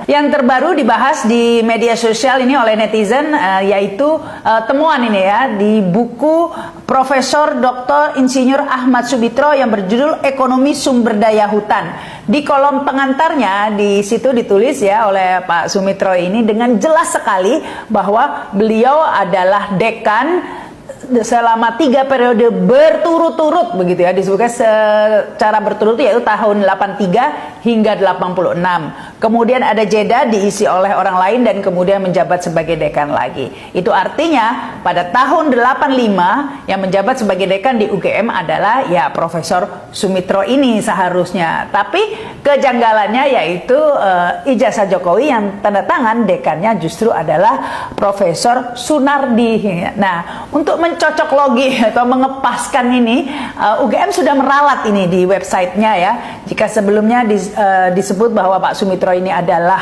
Yang terbaru dibahas di media sosial ini oleh netizen yaitu temuan ini ya di buku Profesor Dr. Insinyur Ahmad Sumitra yang berjudul Ekonomi Sumber Daya Hutan. Di kolom pengantarnya di situ ditulis ya oleh Pak Sumitra ini dengan jelas sekali bahwa beliau adalah dekan selama 3 periode berturut-turut begitu ya, disebutkan secara berturut yaitu tahun 83 hingga 86. Kemudian ada jeda diisi oleh orang lain dan kemudian menjabat sebagai dekan lagi. Itu artinya pada tahun 85 yang menjabat sebagai dekan di UGM adalah ya Profesor Sumitra ini seharusnya. Tapi kejanggalannya yaitu ijazah Jokowi yang tanda tangan dekannya justru adalah Profesor Sunardi. Nah, untuk mencocok logi atau mengepaskan ini, UGM sudah meralat ini di websitenya ya. Jika sebelumnya disebut bahwa Pak Sumitra ini adalah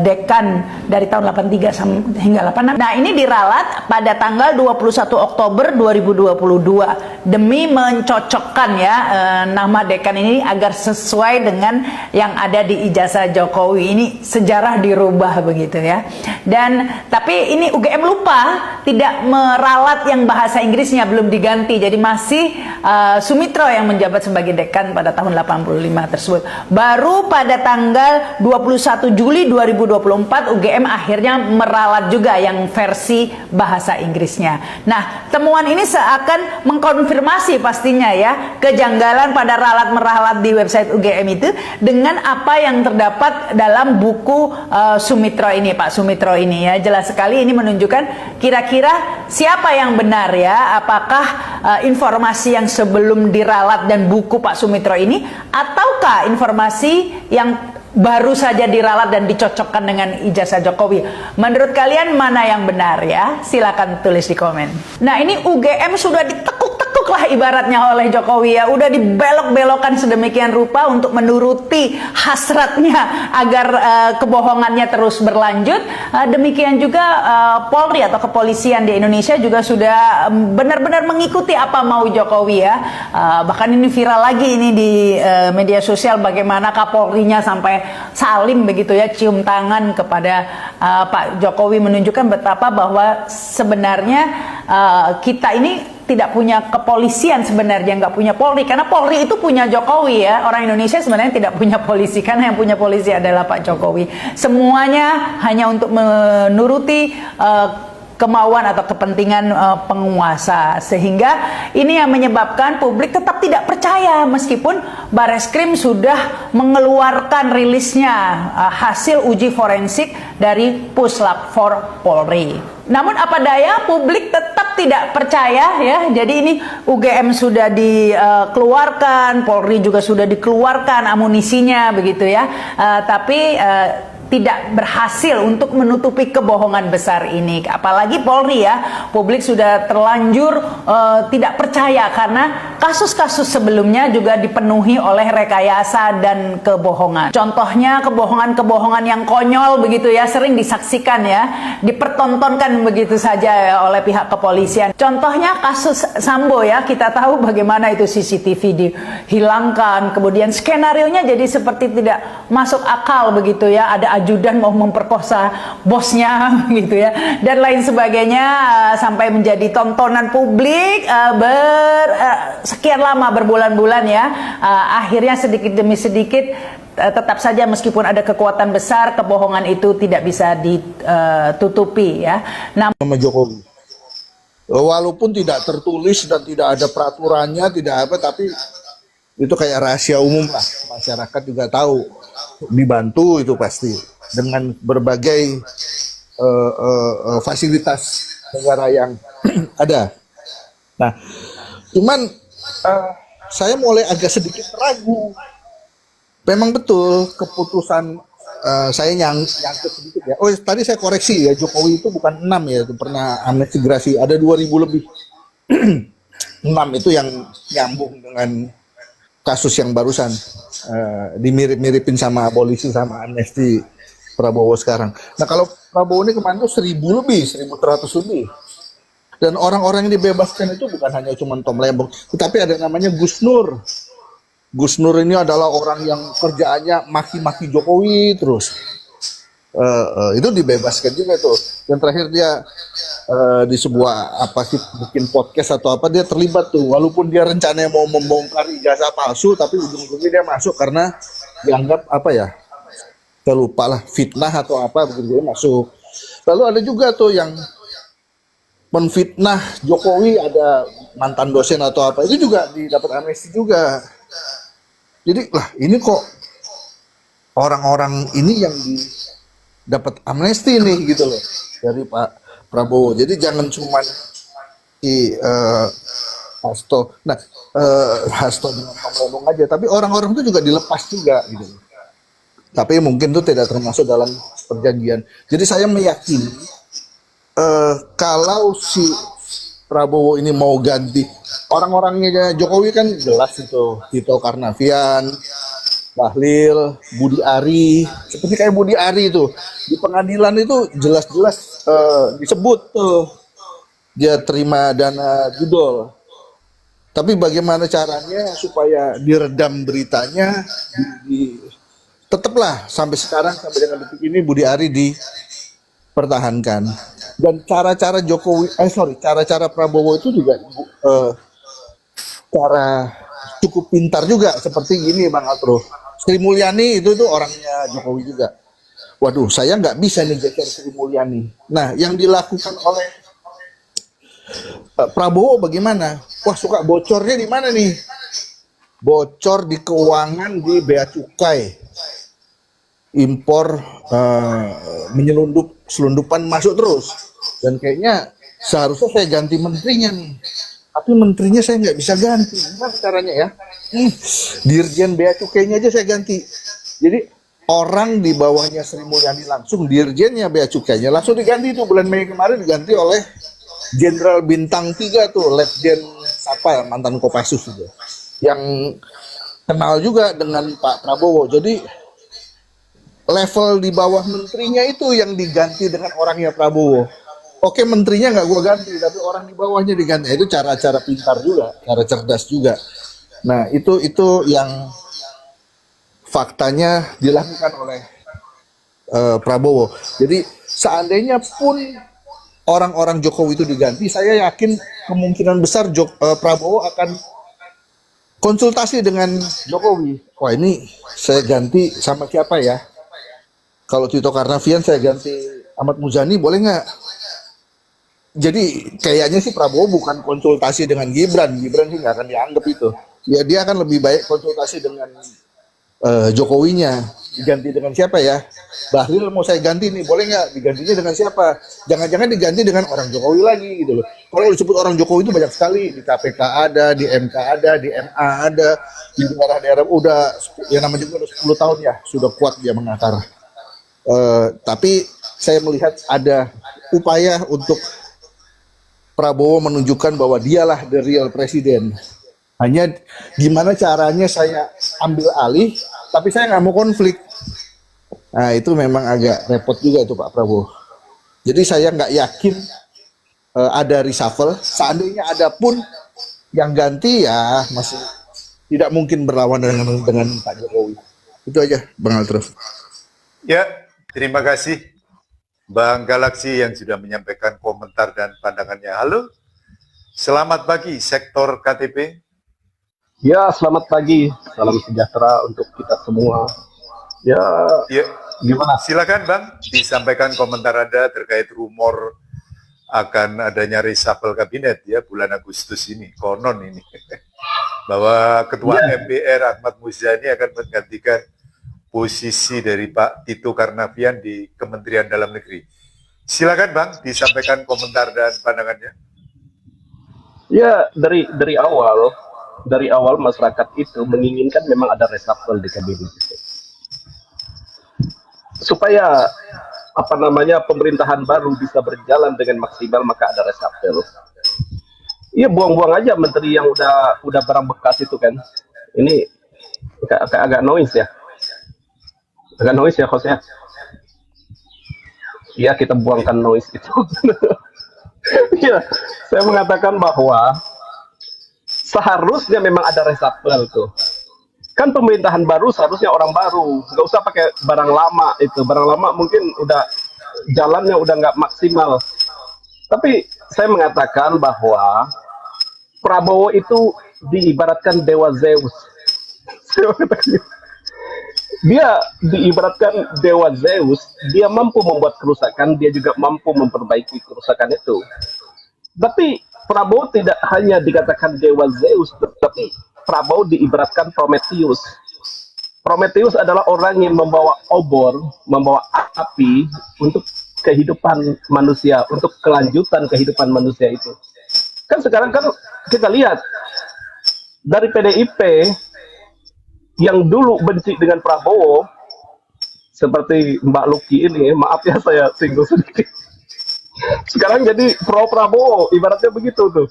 dekan dari tahun 83 hingga 86. Nah, ini diralat pada tanggal 21 Oktober 2022 demi mencocokkan ya nama dekan ini agar sesuai dengan yang ada di ijazah Jokowi. Ini sejarah dirubah begitu ya. Dan tapi ini UGM lupa tidak meralat yang bahasa Inggrisnya belum diganti. Jadi masih Sumitra yang menjabat sebagai dekan pada tahun 85 tersebut. Baru pada tanggal 21 Juli 2024 UGM akhirnya meralat juga yang versi bahasa Inggrisnya. Nah, temuan ini seakan mengkonfirmasi pastinya ya kejanggalan pada ralat-meralat di website UGM itu dengan apa yang terdapat dalam buku Sumitra ini, Pak Sumitra ini ya. Jelas sekali ini menunjukkan kira-kira siapa yang benar ya, apakah informasi yang sebelum diralat dan buku Pak Sumitra ini ataukah informasi yang baru saja diralat dan dicocokkan dengan ijazah Jokowi. Menurut kalian mana yang benar ya? Silakan tulis di komen. Nah, ini UGM sudah ditekuk-tekuk lah ibaratnya oleh Jokowi ya. Udah dibelok-belokkan sedemikian rupa untuk menuruti hasratnya agar kebohongannya terus berlanjut. Demikian juga Polri atau kepolisian di Indonesia juga sudah benar-benar mengikuti apa mau Jokowi ya. Bahkan ini viral lagi ini di media sosial bagaimana Kapolrinya sampai salim begitu ya, cium tangan kepada Pak Jokowi, menunjukkan betapa bahwa sebenarnya kita ini tidak punya kepolisian sebenarnya, nggak punya Polri, karena Polri itu punya Jokowi ya. Orang Indonesia sebenarnya tidak punya polisi, karena yang punya polisi adalah Pak Jokowi. Semuanya hanya untuk menuruti kemauan atau kepentingan penguasa, sehingga ini yang menyebabkan publik tetap tidak percaya meskipun Bareskrim sudah mengeluarkan rilisnya hasil uji forensik dari Puslap 4 Polri. Namun apa daya, publik tetap tidak percaya ya. Jadi ini UGM sudah dikeluarkan, Polri juga sudah dikeluarkan amunisinya begitu ya. Tapi tidak berhasil untuk menutupi kebohongan besar ini. Apalagi Polri ya, publik sudah terlanjur tidak percaya karena kasus-kasus sebelumnya juga dipenuhi oleh rekayasa dan kebohongan. Contohnya kebohongan-kebohongan yang konyol begitu ya, sering disaksikan ya, dipertontonkan begitu saja ya, oleh pihak kepolisian. Contohnya kasus Sambo ya, kita tahu bagaimana itu CCTV dihilangkan, kemudian skenarionya jadi seperti tidak masuk akal begitu ya, ada ajudan mau memperkosa bosnya gitu ya, dan lain sebagainya, sampai menjadi tontonan publik sekian lama, berbulan-bulan ya. Akhirnya sedikit demi sedikit tetap saja meskipun ada kekuatan besar, kebohongan itu tidak bisa ditutupi ya. Nama Jokowi, walaupun tidak tertulis dan tidak ada peraturannya, tidak apa, tapi itu kayak rahasia umum lah, masyarakat juga tahu, dibantu itu pasti dengan berbagai fasilitas negara yang ada. Nah, cuman saya mulai agak sedikit ragu. Memang betul keputusan saya nyangkut sedikit ya. Oh, tadi saya koreksi ya, Jokowi itu bukan 6 ya, itu pernah amnesti gerasi, ada 2000 lebih. 6 itu yang nyambung dengan kasus yang barusan dimirip-miripin sama abolisi sama amnesti Prabowo sekarang. Nah, kalau Prabowo ini kemarin tuh 1000 lebih, 1100 lebih. Dan orang-orang yang dibebaskan itu bukan hanya cuma Tom Lembong, tetapi ada namanya Gus Nur. Gus Nur ini adalah orang yang kerjaannya maki-maki Jokowi terus. Itu dibebaskan juga tuh. Dan terakhir dia di sebuah apa sih bikin podcast atau apa dia terlibat tuh, walaupun dia rencananya mau membongkar ijazah palsu, tapi ujung-ujungnya dia masuk karena dianggap apa ya, saya lupa lah, fitnah atau apa begitu, dia masuk. Lalu ada juga tuh yang menfitnah Jokowi, ada mantan dosen atau apa, itu juga didapat amnesti juga. Jadi lah ini kok orang-orang ini yang dapat amnesti nih gitu loh dari Pak Prabowo. Jadi jangan cuma si Hasto. Nah, Hasto dengan ngomong aja, tapi orang-orang itu juga dilepas juga gitu loh. Tapi mungkin itu tidak termasuk dalam perjanjian. Jadi saya meyakini kalau si Prabowo ini mau ganti orang-orangnya Jokowi kan jelas itu, Tito Karnavian, Bahlil, Budi Ari, seperti kayak Budi Ari itu di pengadilan itu jelas-jelas disebut tuh dia terima dana judol. Tapi bagaimana caranya supaya diredam beritanya, tetaplah sampai sekarang, sampai dengan detik ini Budi Ari dipertahankan. Dan cara-cara cara-cara Prabowo itu juga cara cukup pintar juga, seperti gini Bang Atro. Sri Mulyani itu tuh orangnya Jokowi juga. Waduh, saya nggak bisa nih geser Sri Mulyani. Nah, yang dilakukan oleh Prabowo bagaimana? Wah, suka bocornya di mana nih? Bocor di keuangan di Bea Cukai. Impor selundupan masuk terus. Dan kayaknya seharusnya saya ganti menterinya nih. Tapi menterinya saya nggak bisa ganti. Gimana caranya ya? Dirjen Bea Cukainya aja saya ganti. Jadi orang di bawahnya Sri Mulyani langsung dirjennya Bea Cukainya langsung diganti itu bulan Mei kemarin, diganti oleh Jenderal Bintang 3 tuh, Letjen siapa mantan Kopassus juga, yang kenal juga dengan Pak Prabowo. Jadi level di bawah menterinya itu yang diganti dengan orangnya Prabowo. Oke, menterinya nggak gua ganti, tapi orang di bawahnya diganti. Itu cara-cara pintar juga, cara cerdas juga. Nah, itu yang faktanya dilakukan oleh Prabowo. Jadi seandainya pun orang-orang Jokowi itu diganti, saya yakin kemungkinan besar Prabowo akan konsultasi dengan Jokowi. Wah, ini saya ganti sama siapa ya? Kalau Tito Karnavian saya ganti Ahmad Muzani, boleh nggak? Jadi kayaknya sih Prabowo bukan konsultasi dengan Gibran sih nggak akan dianggap itu. Ya dia akan lebih baik konsultasi dengan Jokowinya. Diganti dengan siapa ya? Bahlil mau saya ganti nih, boleh nggak? Digantinya dengan siapa? Jangan-jangan diganti dengan orang Jokowi lagi gitu loh. Kalau disebut orang Jokowi itu banyak sekali, di KPK ada, di MK ada, di MA ada, di daerah-daerah udah ya namanya juga udah 10 tahun ya sudah kuat dia mengakar. Tapi saya melihat ada upaya untuk Prabowo menunjukkan bahwa dialah the real presiden. Hanya gimana caranya saya ambil alih, tapi saya nggak mau konflik. Nah, itu memang agak repot juga itu Pak Prabowo. Jadi saya nggak yakin ada reshuffle. Seandainya ada pun yang ganti ya masih tidak mungkin berlawan dengan Pak Jokowi. Itu aja, Bang Altrof. Ya, terima kasih Bang Galaksi yang sudah menyampaikan komentar dan pandangannya. Halo, selamat pagi sektor KTP. Ya, selamat pagi. Salam sejahtera untuk kita semua. Ya, gimana? Silakan Bang, disampaikan komentar Anda terkait rumor akan adanya reshuffle kabinet ya bulan Agustus ini, konon ini. Bahwa Ketua MPR Ahmad Muzani akan menggantikan posisi dari Pak Tito Karnavian di Kementerian Dalam Negeri. Silakan Bang, disampaikan komentar dan pandangannya. Ya, dari awal masyarakat itu menginginkan memang ada reshuffle di kabinet supaya pemerintahan baru bisa berjalan dengan maksimal, maka ada reshuffle. Iya, buang-buang aja menteri yang udah barang bekas itu kan. Ini agak noise ya. Agak noise ya, Jose. Iya, kita buangkan noise itu. Iya, saya mengatakan bahwa seharusnya memang ada reshuffle tuh. Kan pemerintahan baru seharusnya orang baru, nggak usah pakai barang lama itu. Barang lama mungkin udah jalannya udah nggak maksimal. Tapi saya mengatakan bahwa Prabowo itu diibaratkan dewa Zeus. Dia diibaratkan dewa Zeus, dia mampu membuat kerusakan, dia juga mampu memperbaiki kerusakan itu. Tapi Prabowo tidak hanya dikatakan dewa Zeus, tetapi Prabowo diibaratkan Prometheus. Prometheus adalah orang yang membawa obor, membawa api untuk kehidupan manusia, untuk kelanjutan kehidupan manusia itu. Kan sekarang kan kita lihat dari PDIP yang dulu benci dengan Prabowo, seperti Mbak Luki ini, maaf ya saya singgung sedikit. Sekarang jadi pro Prabowo, ibaratnya begitu tuh.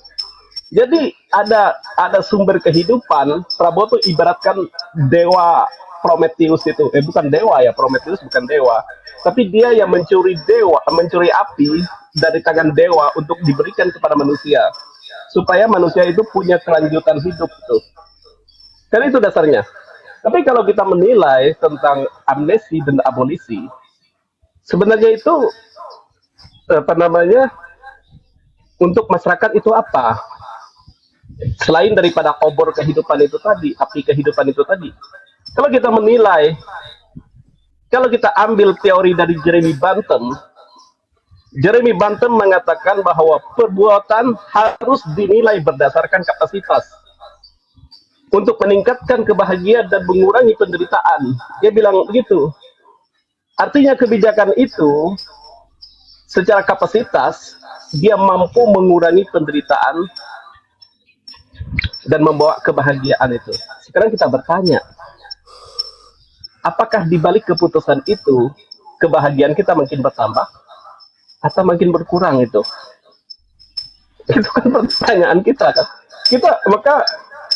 Jadi ada sumber kehidupan. Prabowo tuh ibaratkan dewa Prometheus itu. Bukan dewa ya, Prometheus bukan dewa. Tapi dia yang mencuri api dari tangan dewa untuk diberikan kepada manusia. Supaya manusia itu punya kelanjutan hidup tuh. Karena itu dasarnya. Tapi kalau kita menilai tentang amnesti dan abolisi, sebenarnya itu untuk masyarakat itu apa? Selain daripada obor kehidupan itu tadi, api kehidupan itu tadi. Kalau kita menilai, kalau kita ambil teori dari Jeremy Bentham mengatakan bahwa perbuatan harus dinilai berdasarkan kapasitas untuk meningkatkan kebahagiaan dan mengurangi penderitaan. Dia bilang begitu. Artinya kebijakan itu secara kapasitas dia mampu mengurangi penderitaan dan membawa kebahagiaan itu. Sekarang kita bertanya, apakah di balik keputusan itu kebahagiaan kita makin bertambah atau makin berkurang itu? Itu kan pertanyaan kita kan. Maka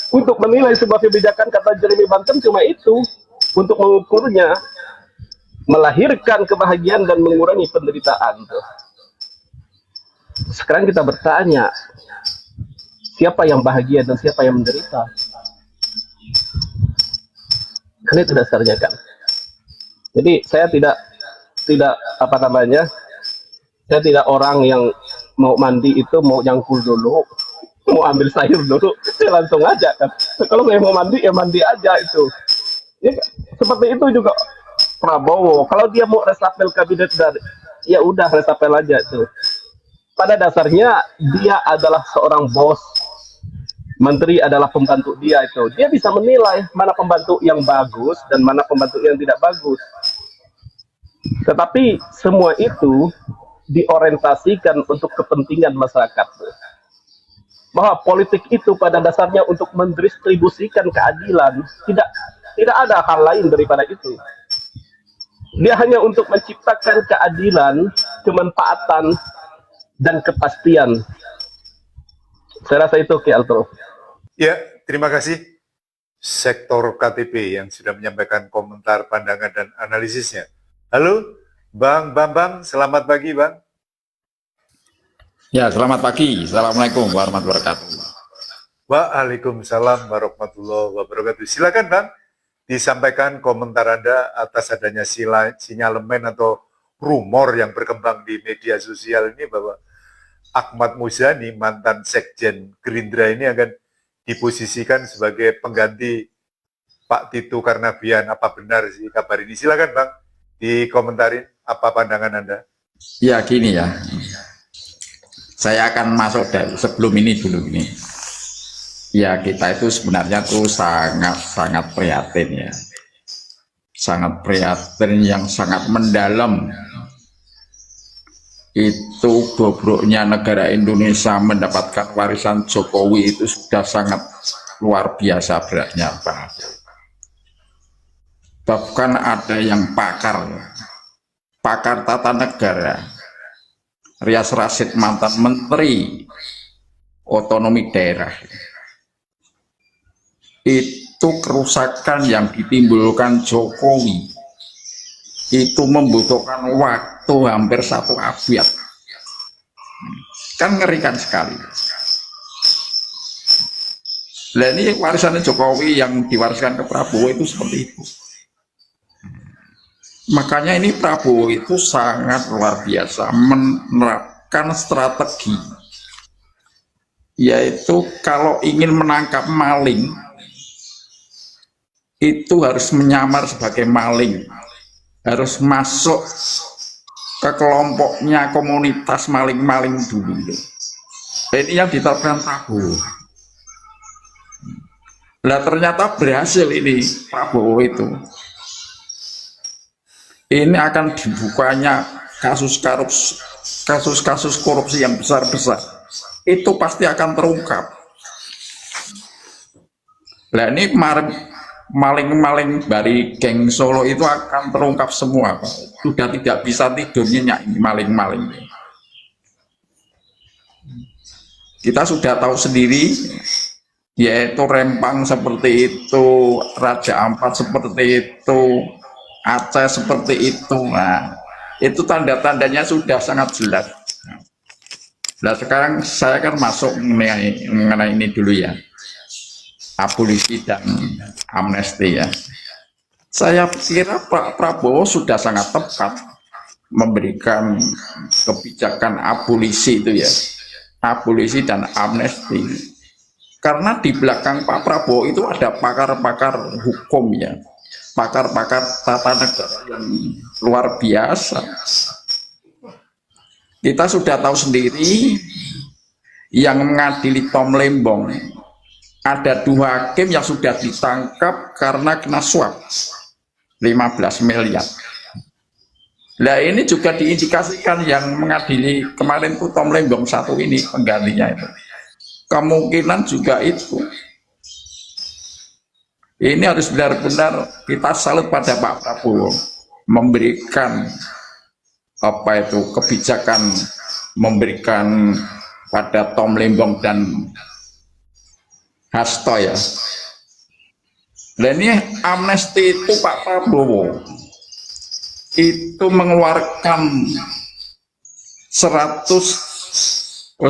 untuk menilai sebuah kebijakan, kata Jeremy Bentham cuma itu, untuk mengukurnya, melahirkan kebahagiaan dan mengurangi penderitaan. Sekarang kita bertanya, siapa yang bahagia dan siapa yang menderita? Kan itu dasarnya kan. Jadi saya tidak saya tidak orang yang mau mandi itu mau nyangkul dulu, mau ambil sayur dulu, saya langsung aja kan. Kalau saya mau mandi ya mandi aja itu. Ya, seperti itu juga Prabowo. Kalau dia mau resapel kabinet ya udah resapel aja itu. Pada dasarnya dia adalah seorang bos. Menteri adalah pembantu dia itu. Dia bisa menilai mana pembantu yang bagus dan mana pembantu yang tidak bagus. Tetapi semua itu diorientasikan untuk kepentingan masyarakat. Bahwa politik itu pada dasarnya untuk mendistribusikan keadilan, tidak ada hal lain daripada itu. Dia hanya untuk menciptakan keadilan, kemanfaatan, dan kepastian. Saya rasa itu Ki Altro. Ya, terima kasih Sektor KTP yang sudah menyampaikan komentar, pandangan, dan analisisnya. Halo, Bang Bambang, selamat pagi Bang. Ya, selamat pagi. Assalamualaikum warahmatullahi wabarakatuh. Waalaikumsalam warahmatullahi wabarakatuh. Silakan Bang, disampaikan komentar Anda atas adanya sinyalemen atau rumor yang berkembang di media sosial ini bahwa Ahmad Muzani, mantan Sekjen Gerindra ini akan diposisikan sebagai pengganti Pak Tito Karnavian. Apa benar sih kabar ini? Silakan Bang, dikomentarin apa pandangan Anda. Ya, gini ya. Saya akan masuk dari sebelum ini dulu ini. Ya, kita itu sebenarnya tuh sangat prihatin ya. Sangat prihatin yang sangat mendalam. Itu bobroknya negara Indonesia mendapatkan warisan Jokowi itu sudah sangat luar biasa beratnya Pak. Bahkan ada yang pakar tata negara, Rias Rasid, mantan Menteri Otonomi Daerah, itu kerusakan yang ditimbulkan Jokowi itu membutuhkan waktu hampir 1 abad. Kan ngerikan sekali. Nah ini warisannya Jokowi yang diwariskan ke Prabowo itu seperti itu. Makanya ini Prabowo itu sangat luar biasa menerapkan strategi, yaitu kalau ingin menangkap maling itu harus menyamar sebagai maling, harus masuk ke kelompoknya komunitas maling-maling dulu. Ini yang diterapkan Prabowo. Nah ternyata berhasil ini Prabowo itu. Ini akan dibukanya kasus-kasus korupsi yang besar-besar. Itu pasti akan terungkap. Nah ini kemarin maling-maling dari geng Solo itu akan terungkap semua, Pak. Sudah tidak bisa tidur nyenyak ini maling-maling. Kita sudah tahu sendiri, yaitu Rempang seperti itu, Raja Ampat seperti itu, Aceh seperti itu. Nah, itu tanda-tandanya sudah sangat jelas. Nah, sekarang saya akan masuk mengenai ini dulu ya. Abolisi dan amnesti ya. Saya kira Pak Prabowo sudah sangat tepat memberikan kebijakan abolisi itu ya. Abolisi dan amnesti. Karena di belakang Pak Prabowo itu ada pakar-pakar hukum ya. Pakar-pakar tata negara yang luar biasa. Kita sudah tahu sendiri yang mengadili Tom Lembong, ada 2 hakim yang sudah ditangkap karena kena suap 15 miliar. Nah ini juga diindikasikan yang mengadili kemarin itu Tom Lembong 1 ini penggantinya itu. Kemungkinan juga itu. Ini harus benar-benar kita salut pada Pak Prabowo memberikan apa itu kebijakan, memberikan pada Tom Lembong dan Hasto ya. Dan ini amnesti itu Pak Prabowo itu mengeluarkan 1168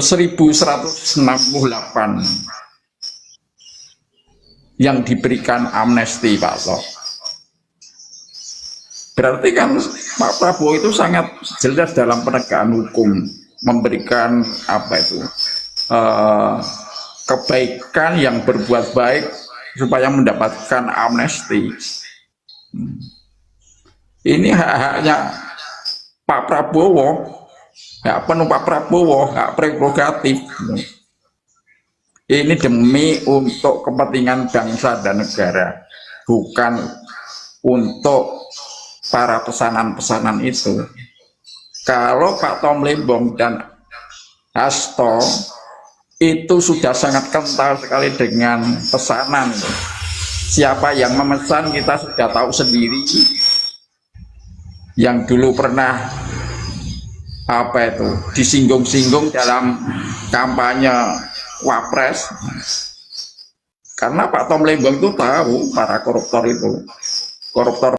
yang diberikan amnesti Pak Tok. Berarti kan Pak Prabowo itu sangat jelas dalam penegakan hukum, memberikan apa itu kebaikan yang berbuat baik supaya mendapatkan amnesti. Ini hak-haknya Pak Prabowo, hak penuh Pak Prabowo, hak prerogatif. Ini demi untuk kepentingan bangsa dan negara, bukan untuk para pesanan-pesanan itu. Kalau Pak Tom Lembong dan Hasto itu sudah sangat kental sekali dengan pesanan. Siapa yang memesan kita sudah tahu sendiri. Yang dulu pernah apa itu disinggung-singgung dalam kampanye Wapres, karena Pak Tom Lembong itu tahu para koruptor itu, koruptor